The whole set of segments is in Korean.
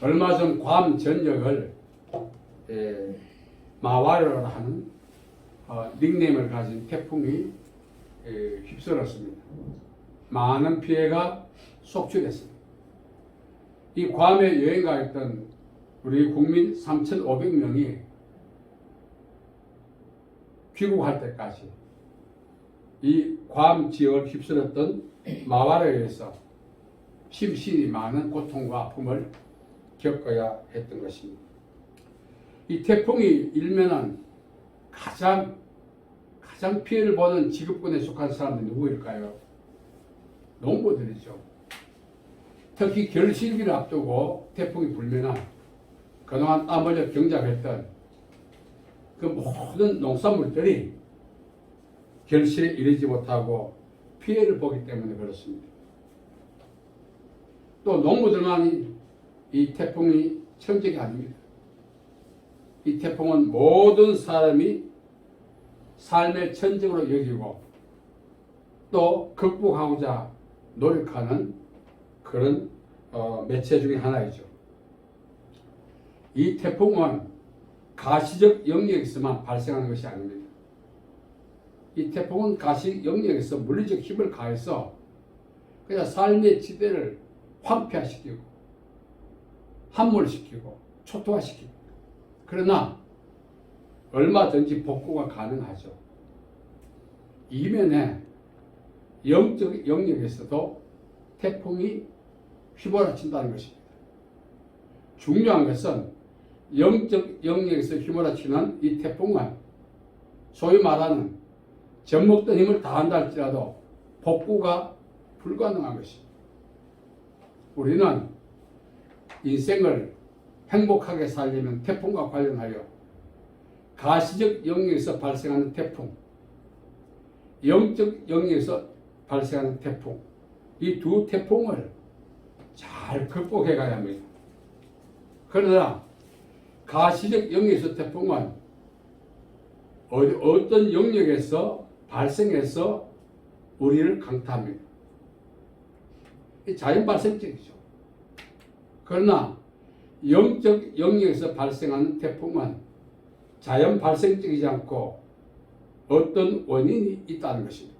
얼마 전 괌 전역을 마와르라 하는 닉네임을 가진 태풍이 휩쓸었습니다. 많은 피해가 속출했습니다. 이 괌에 여행 가했던 우리 국민 3,500명이 귀국할 때까지 이 괌 지역을 휩쓸었던 마와르에서 심신이 많은 고통과 아픔을 겪어야 했던 것입니다. 이 태풍이 일면한 가장 피해를 보는 지급군에 속한 사람들이 누구일까요? 농부들이죠. 특히 결실기를 앞두고 태풍이 불면은 그동안 땀 흘려 경작했던 그 모든 농산물들이 결실에 이르지 못하고 피해를 보기 때문에 그렇습니다. 또 농부들만 이 태풍이 천적이 아닙니다. 이 태풍은 모든 사람이 삶의 천적으로 여기고 또 극복하고자 노력하는 그런 매체 중에 하나이죠. 이 태풍은 가시적 영역에서만 발생하는 것이 아닙니다. 이 태풍은 가시 영역에서 물리적 힘을 가해서 그냥 삶의 지대를 황폐화시키고 함몰시키고 초토화시키고, 그러나 얼마든지 복구가 가능하죠. 이면에 영적 영역에서도 태풍이 휘몰아친다는 것입니다. 중요한 것은 영적 영역에서 휘몰아치는 이 태풍은 소위 말하는 젖먹던 힘을 다한다 할지라도 복구가 불가능한 것입니다. 우리는 인생을 행복하게 살려면 태풍과 관련하여 가시적 영역에서 발생하는 태풍, 영적 영역에서 발생하는 태풍, 이 두 태풍을 잘 극복해 가야 합니다. 그러나 가시적 영역에서 태풍은 어떤 영역에서 발생해서 우리를 강타합니다. 자연 발생적이죠. 그러나 영적 영역에서 발생하는 태풍은 자연 발생적이지 않고 어떤 원인이 있다는 것입니다.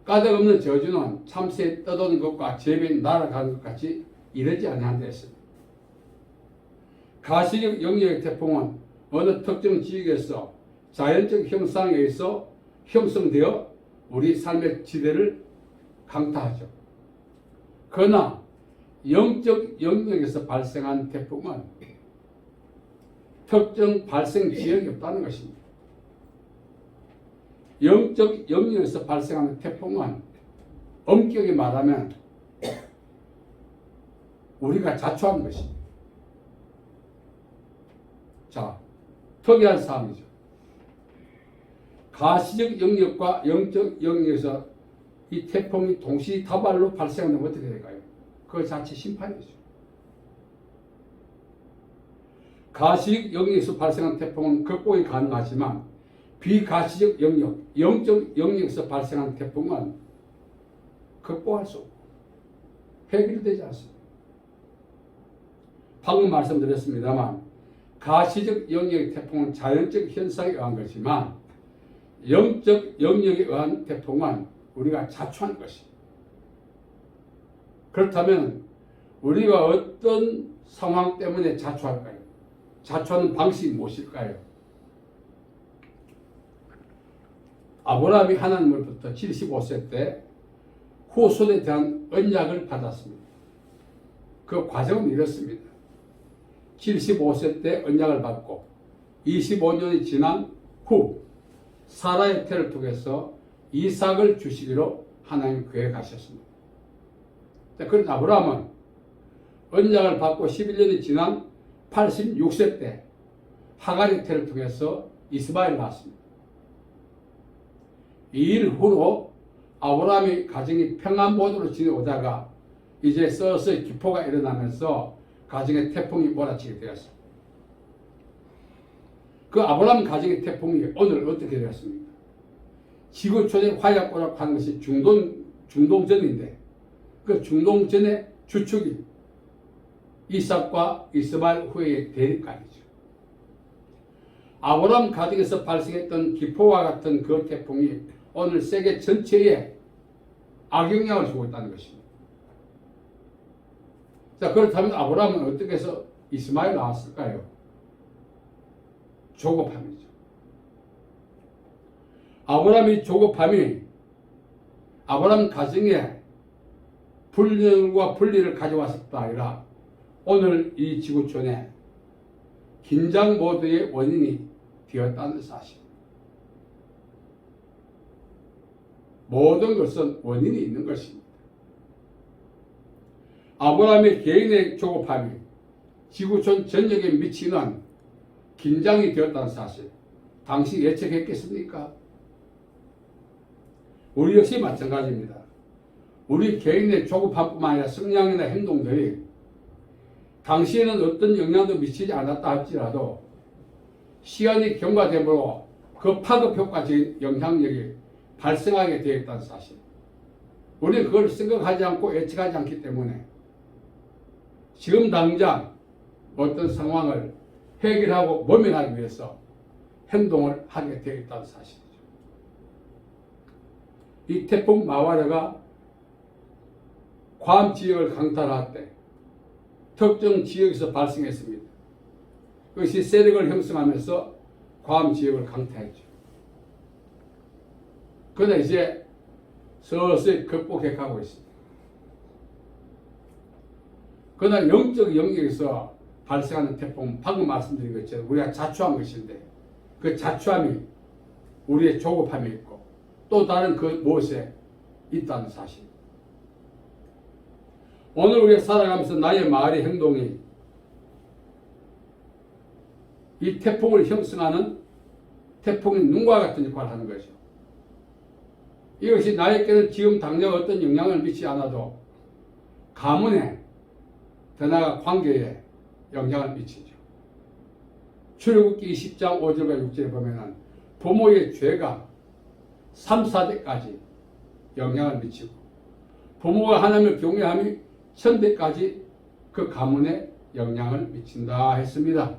까닭없는 저주는 참새에 떠도는 것과 제비에 날아가는 것 같이 이러지 아니한다 했습니다. 가시적 영역의 태풍은 어느 특정 지역에서 자연적 형상에 의해서 형성되어 우리 삶의 지대를 강타하죠. 그러나 영적 영역에서 발생한 태풍은 특정 발생 지역이 없다는 것입니다. 영적 영역에서 발생하는 태풍은 엄격히 말하면 우리가 자초하는 것입니다. 자, 특이한 사항이죠. 가시적 영역과 영적 영역에서 이 태풍이 동시다발로 발생하면 어떻게 될까요? 그 자체 심판이죠. 가시적 영역에서 발생한 태풍은 극복이 가능하지만 비가시적 영역, 영적 영역에서 발생한 태풍은 극복할 수 없고 해결되지 않습니다. 방금 말씀드렸습니다만 가시적 영역의 태풍은 자연적 현상에 의한 것이지만 영적 영역에 의한 태풍은 우리가 자초한 것입니다. 그렇다면 우리가 어떤 상황 때문에 자초할까요? 자초하는 방식이 무엇일까요? 아브라함이 하나님으로부터 75세 때 후손에 대한 언약을 받았습니다. 그 과정은 이렇습니다. 75세 때 언약을 받고 25년이 지난 후 사라의 태를 통해서 이삭을 주시기로 하나님 계획하셨습니다. 그런 아브라함은 언약을 받고 11년이 지난 86세 때 하갈의 태를 통해서 이스마엘을 낳았습니다. 이 일 후로 아브라함의 가정이 평안보도로 지내오다가 이제 서서히 기포가 일어나면서 가정에 태풍이 몰아치게 되었습니다. 그 아브라함 가정의 태풍이 오늘 어떻게 되었습니까? 지구촌의 화약고라고 하는 것이 중동전인데 그 중동전의 주축이 이삭과 이스마엘 후의 대립각이죠. 아브라함 가정에서 발생했던 기포와 같은 그 태풍이 오늘 세계 전체에 악영향을 주고 있다는 것입니다. 자, 그렇다면 아브라함은 어떻게 해서 이스마엘 낳았을까요? 조급함이죠. 아브라함이 조급함이 아브라함 가정에 불륜과 분리를 가져왔었다 아니라 오늘 이 지구촌에 긴장 모드의 원인이 되었다는 사실. 모든 것은 원인이 있는 것입니다. 아브라함의 개인의 조급함이 지구촌 전역에 미치는 긴장이 되었다는 사실. 당시 예측했겠습니까? 우리 역시 마찬가지입니다. 우리 개인의 조급함뿐만 아니라 성향이나 행동들이 당시에는 어떤 영향도 미치지 않았다 할지라도 시간이 경과되므로 그 파급 효과적인 영향력이 발생하게 되어 있다는 사실. 우리는 그걸 생각하지 않고 예측하지 않기 때문에 지금 당장 어떤 상황을 해결하고 모면하기 위해서 행동을 하게 되어 있다는 사실이죠. 이 태풍 마와르가 괌 지역을 강탈할 때 특정 지역에서 발생했습니다. 그것이 세력을 형성하면서 괌 지역을 강타했죠. 그러나 이제 서서히 극복해 가고 있습니다. 그러나 영적 영역에서 발생하는 태풍은 방금 말씀드린 것처럼 우리가 자초한 것인데 그 자초함이 우리의 조급함이 있고 또 다른 그 무엇에 있다는 사실. 오늘 우리가 살아가면서 나의 말의 행동이 이 태풍을 형성하는 태풍의 눈과 같은 역할을 하는 거죠. 이것이 나에게는 지금 당장 어떤 영향을 미치지 않아도 가문에 더 나아가 관계에 영향을 미치죠. 출애굽기 20장 5절과 6절에 보면은 부모의 죄가 3, 4대까지 영향을 미치고 부모가 하나님을 경외함이 천대까지 그 가문에 영향을 미친다 했습니다.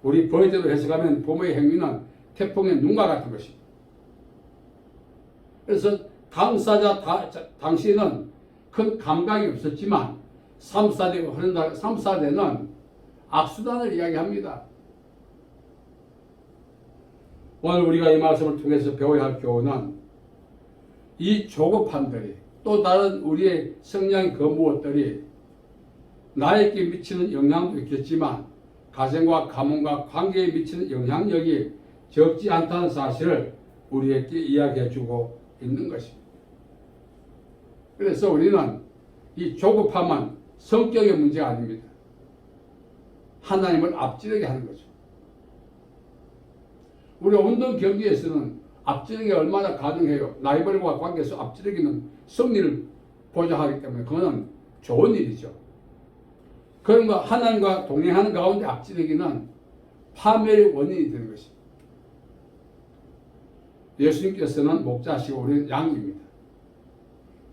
우리 번역대로 해석하면 부모의 행위는 태풍의 눈과 같은 것입니다. 그래서 당사자 당시에는 큰 감각이 없었지만 3, 4대는 악수단을 이야기합니다. 오늘 우리가 이 말씀을 통해서 배워야 할 교훈은 이 조급함들이 또 다른 우리의 성향의 그 무엇들이 나에게 미치는 영향도 있겠지만 가정과 가문과 관계에 미치는 영향력이 적지 않다는 사실을 우리에게 이야기해 주고 있는 것입니다. 그래서 우리는 이 조급함은 성격의 문제가 아닙니다. 하나님을 앞지르게 하는 거죠. 우리 운동 경기에서는 앞지르기가 얼마나 가능해요. 라이벌과 관계에서 앞지르기는 승리를 보장하기 때문에 그거는 좋은 일이죠. 그런가 하나님과 동행하는 가운데 앞지르기는 파멸의 원인이 되는 것입니다. 예수님께서는 목자시고 우리는 양입니다.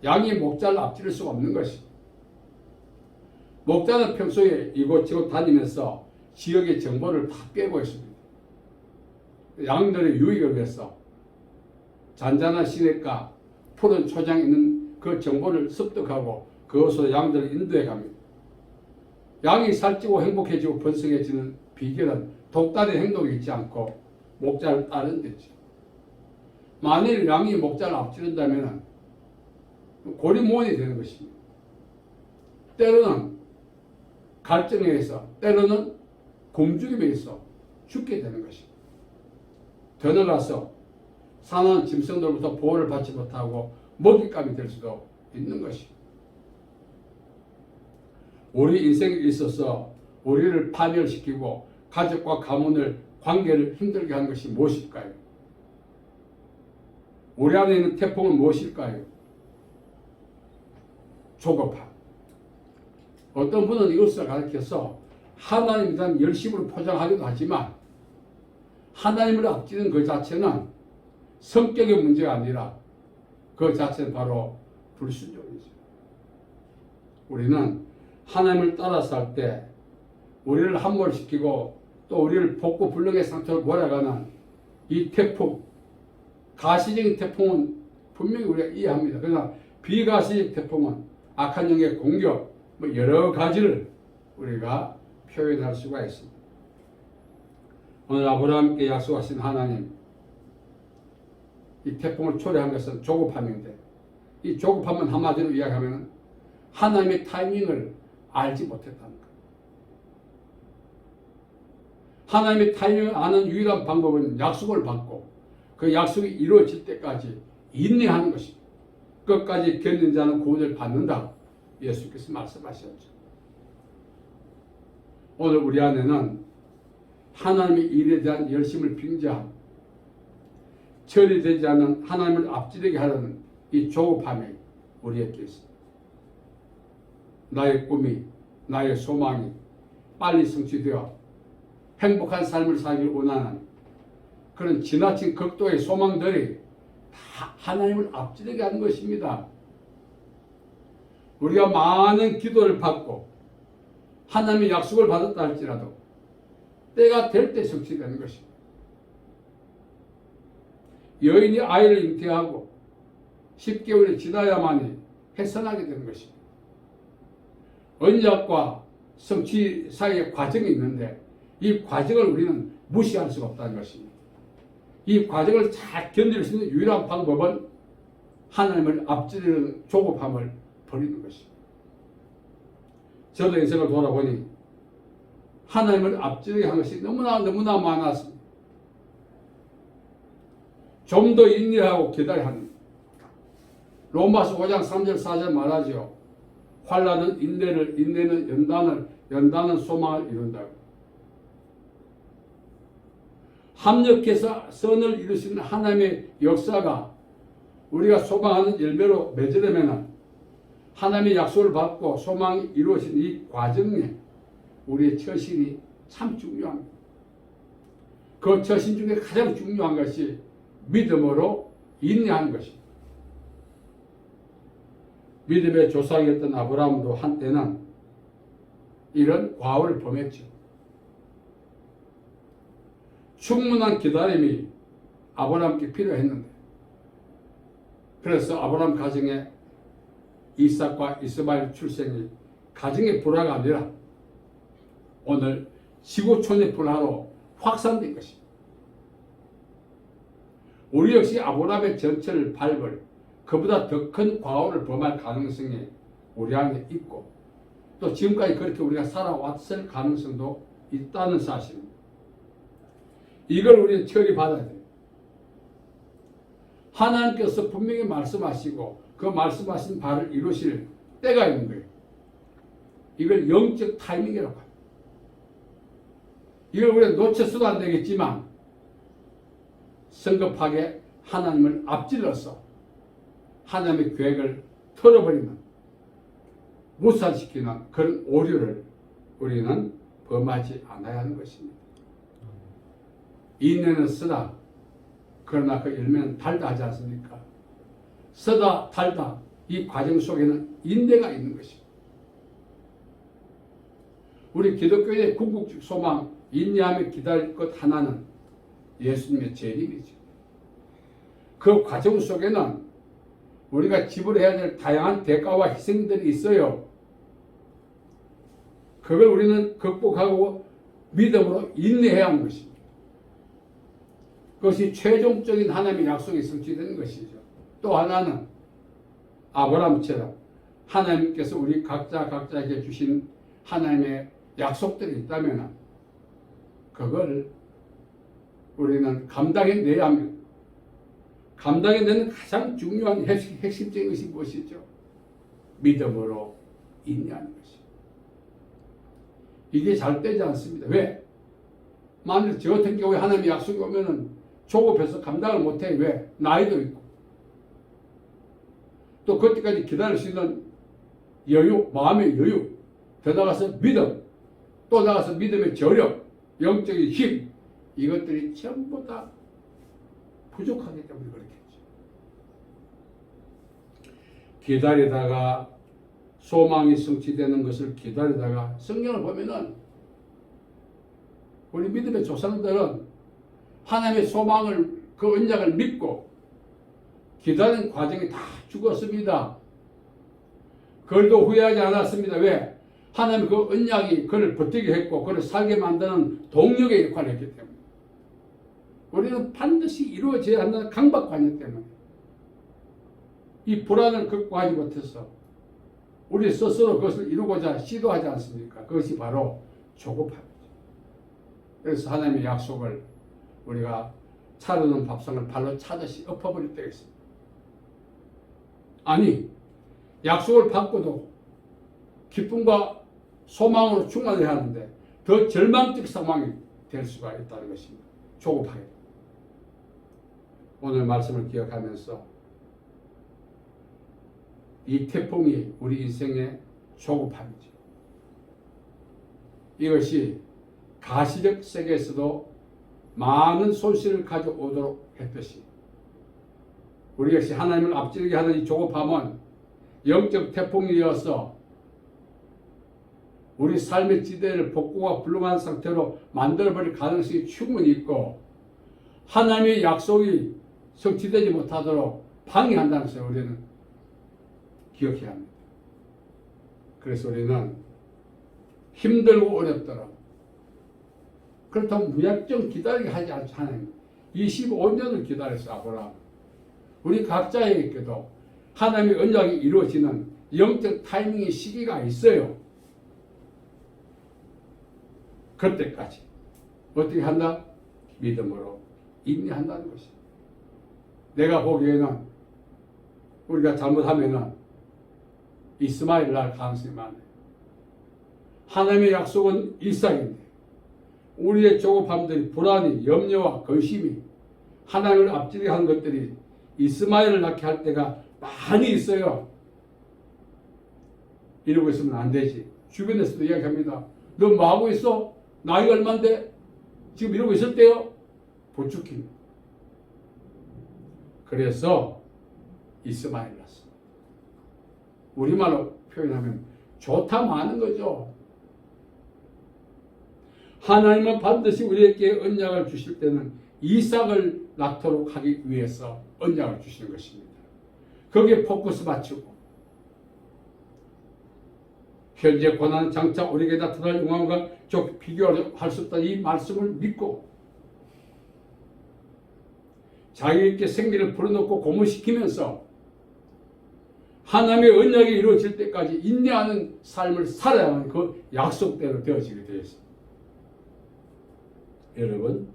양이 목자를 앞지를 수가 없는 것입니다. 목자는 평소에 이곳저곳 다니면서 지역의 정보를 다 꿰고 있습니다. 양들의 유익을 위해서 잔잔한 시냇가, 푸른 초장에 있는 그 정보를 습득하고 그것으로 양들을 인도해 갑니다. 양이 살찌고 행복해지고 번성해지는 비결은 독단의 행동이 있지 않고 목자를 따르는 데죠. 만일 양이 목자를 앞지른다면 고리무원이 되는 것입니다. 때로는 갈증에 의해서, 때로는 굶주림에 의해서 죽게 되는 것입니다. 더 나아가서 사나운 짐승들로부터 보호를 받지 못하고 먹잇감이 될 수도 있는 것입니다. 우리 인생에 있어서 우리를 파멸시키고 가족과 가문을 관계를 힘들게 하는 것이 무엇일까요? 우리 안에 있는 태풍은 무엇일까요? 조급함. 어떤 분은 이것을 가르쳐서 하나님에 대한 열심으로 포장하기도 하지만 하나님을 앞지는 그 자체는 성격의 문제가 아니라 그 자체는 바로 불순종이죠. 우리는 하나님을 따라서 할 때 우리를 함몰시키고 또 우리를 복고 불능의 상태로 몰아가는 이 태풍, 가시적인 태풍은 분명히 우리가 이해합니다. 그러나 비가시적 태풍은 악한 영의 공격, 뭐 여러 가지를 우리가 표현할 수가 있습니다. 오늘 아브라함께 약속하신 하나님, 이 태풍을 초래한 것은 조급함인데, 이 조급함은 한마디로 이야기하면 하나님의 타이밍을 알지 못했다는 것. 하나님의 타이밍을 아는 유일한 방법은 약속을 받고 그 약속이 이루어질 때까지 인내하는 것입니다. 끝까지 견디는 자는 구원을 받는다. 예수께서 말씀하셨죠. 오늘 우리 안에는 하나님의 일에 대한 열심을 빙자함, 처리되지 않는 하나님을 앞지르게 하려는 이 조급함이 우리에게 있습니다. 나의 꿈이, 나의 소망이 빨리 성취되어 행복한 삶을 살기를 원하는 그런 지나친 극도의 소망들이 다 하나님을 앞지르게 하는 것입니다. 우리가 많은 기도를 받고 하나님의 약속을 받았다 할지라도 때가 될 때 성취되는 것입니다. 여인이 아이를 잉태하고 10개월이 지나야만이 해산하게 되는 것입니다. 언약과 성취 사이의 과정이 있는데 이 과정을 우리는 무시할 수가 없다는 것입니다. 이 과정을 잘 견딜 수 있는 유일한 방법은 하나님을 앞지르는 조급함을 버리는 것입니다. 저도 인생을 돌아보니 하나님을 앞지르게 한 것이 너무나 많았습니다. 좀 더 인내하고 기다려야 합니다. 로마서 5장 3절 4절 말하죠. 환난은 인내를, 인내는 연단을, 연단은 소망을 이룬다고. 합력해서 선을 이루시는 하나님의 역사가 우리가 소망하는 열매로 맺으려면 하나님의 약속을 받고 소망이 이루어진 이 과정에 우리의 처신이 참 중요합니다. 그 처신 중에 가장 중요한 것이 믿음으로 인내하는 것입니다. 믿음의 조상이었던 아브라함도 한때는 이런 과오를 범했죠. 충분한 기다림이 아브라함께 필요했는데, 그래서 아브라함 가정에 이삭과 이스마엘 출생이 가정의 불화가 아니라 오늘 지구촌의 불화로 확산된 것입니다. 우리 역시 아브라함의 전체를 밟을 그보다 더 큰 과오를 범할 가능성이 우리 안에 있고 또 지금까지 그렇게 우리가 살아왔을 가능성도 있다는 사실입니다. 이걸 우리는 처리받아야 돼요. 하나님께서 분명히 말씀하시고 그 말씀하신 바를 이루실 때가 있는 거예요. 이걸 영적 타이밍이라고 합니다. 이걸 우리가 놓쳐서도 안 되겠지만 성급하게 하나님을 앞질러서 하나님의 계획을 털어버리는, 무산시키는 그런 오류를 우리는 범하지 않아야 하는 것입니다. 인내는 쓰다, 그러나 그 열매는 달다 하지 않습니까? 쓰다 달다 이 과정 속에는 인내가 있는 것입니다. 우리 기독교의 궁극적 소망, 인내하며 기다릴 것 하나는 예수님의 재림이죠. 그 과정 속에는 우리가 지불해야 될 다양한 대가와 희생들이 있어요. 그걸 우리는 극복하고 믿음으로 인내해야 하는 것입니다. 그것이 최종적인 하나님의 약속이 성취되는 것이죠. 또 하나는 아브라함처럼 하나님께서 우리 각자에게 주신 하나님의 약속들이 있다면 그걸 우리는 감당해내야 합니다. 감당해내는 가장 중요한 핵심적인 것이 무엇이죠? 믿음으로 인내하는 것이죠. 이게 잘 되지 않습니다. 왜? 만일 저 같은 경우에 하나님의 약속이 오면은 조급해서 감당을 못해. 왜? 나이도 있고 또 그때까지 기다릴 수 있는 여유, 마음의 여유, 더 나가서 믿음, 또 나가서 믿음의 저력, 영적인 힘, 이것들이 전부 다 부족하기 때문에 그렇겠죠. 기다리다가 소망이 성취되는 것을 기다리다가 성경을 보면은 우리 믿음의 조상들은 하나님의 소망을 그 언약을 믿고 기다리는 과정이 다 죽었습니다. 그걸도 후회하지 않았습니다. 왜? 하나님 그 언약이 그를 버티게 했고 그를 살게 만드는 동력의 역할을 했기 때문에. 우리는 반드시 이루어져야 한다는 강박관념 때문에 이 불안을 극복하지 못해서 우리 스스로 그것을 이루고자 시도하지 않습니까? 그것이 바로 조급함이죠. 그래서 하나님의 약속을 우리가 차려놓은 밥상을 발로 차듯이 엎어버릴 때가 있습니다. 아니, 약속을 받고도 기쁨과 소망으로 충만해야 하는데 더 절망적 상황이 될 수가 있다는 것입니다. 조급하게. 오늘 말씀을 기억하면서 이 태풍이 우리 인생의 조급함이죠. 이것이 가시적 세계에서도 많은 손실을 가져오도록 했듯이 우리 역시 하나님을 앞지르게 하는 이 조급함은 영적 태풍이어서 우리 삶의 지대를 복구가 불능한 상태로 만들어버릴 가능성이 충분히 있고 하나님의 약속이 성취되지 못하도록 방해한다는 것을 우리는 기억해야 합니다. 그래서 우리는 힘들고 어렵더라도 그렇다면 무약정 기다리게 하지 않죠. 하나님 25년을 기다렸어. 아브라함. 우리 각자에게도 하나님의 언약이 이루어지는 영적 타이밍의 시기가 있어요. 그때까지 어떻게 한다? 믿음으로 인내한다는 것이. 내가 보기에는 우리가 잘못하면은 이스마엘 날 가능성이 많아요. 하나님의 약속은 이삭인데 우리의 조급함들이 불안이 염려와 근심이 하나님을 앞지르게 한 것들이 이스마엘을 낳게 할 때가 많이 있어요. 이러고 있으면 안 되지. 주변에서도 이야기합니다. 너 뭐하고 있어? 나이가 얼만데? 지금 이러고 있을 때요? 부추깁니다. 그래서 이스마엘 낳았습니다. 우리말로 표현하면 좋다 많은 거죠. 하나님은 반드시 우리에게 언약을 주실 때는 이삭을 낳도록 하기 위해서 언약을 주시는 것입니다. 거기에 포커스 맞추고 현재 고난은 장차 우리에게 나타날 영광과 비교할 수 없다 이 말씀을 믿고 자기에게 생기를 불어넣고 고문시키면서 하나님의 언약이 이루어질 때까지 인내하는 삶을 살아야 하는 그 약속대로 되어지게 되어 있습니다. 여러분,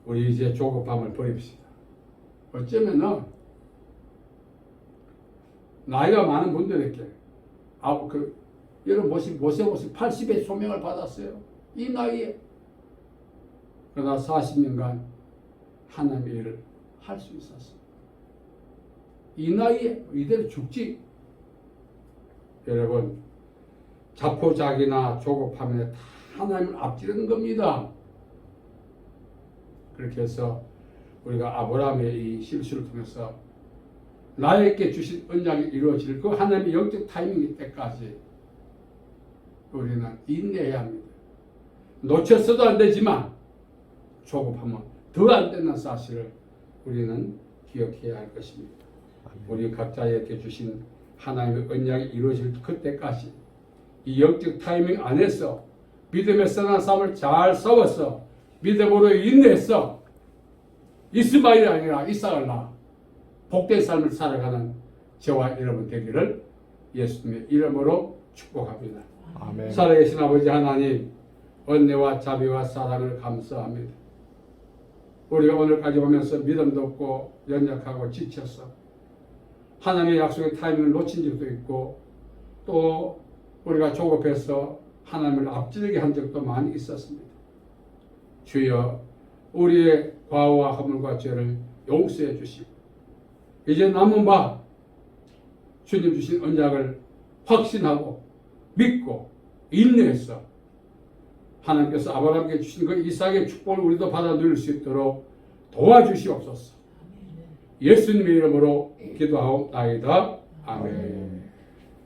우리 이제 조급함을 버립시다. 어쩌면은 나이가 많은 분들에게 여러분 모세오스 80의 소명을 받았어요. 이 나이에. 그러나 40년간 하나님의 일을 할 수 있었어요. 이 나이에 이대로 죽지. 여러분, 자포자기나 조급함에 다 하나님을 앞지르는 겁니다. 그렇게 해서 우리가 아브라함의 이 실수를 통해서 나에게 주신 언약이 이루어질 그 하나님의 영적 타이밍일 때까지 우리는 인내해야 합니다. 놓쳤어도 안 되지만 조급하면 더 안 되는 사실을 우리는 기억해야 할 것입니다. 우리 각자에게 주신 하나님의 언약이 이루어질 그때까지 이 영적 타이밍 안에서 믿음의 선한 싸움을 잘 싸워서 믿음으로 인내해서 이스마엘이 아니라 이삭을 낳아 복된 삶을 살아가는 저와 여러분 되기를 예수님의 이름으로 축복합니다. 아멘. 살아계신 아버지 하나님, 은혜와 자비와 사랑을 감사합니다. 우리가 오늘까지 오면서 믿음도 없고 연약하고 지쳐서 하나님의 약속의 타이밍을 놓친 적도 있고 또 우리가 조급해서 하나님을 앞지르게 한 적도 많이 있었습니다. 주여, 우리의 과오와 허물과 죄를 용서해 주시고 이제 남은 바 주님 주신 언약을 확신하고 믿고 인내해서 하나님께서 아브라함에게 주신 그 이삭의 축복을 우리도 받아 누릴 수 있도록 도와주시옵소서. 예수님의 이름으로 기도하옵나이다. 아멘.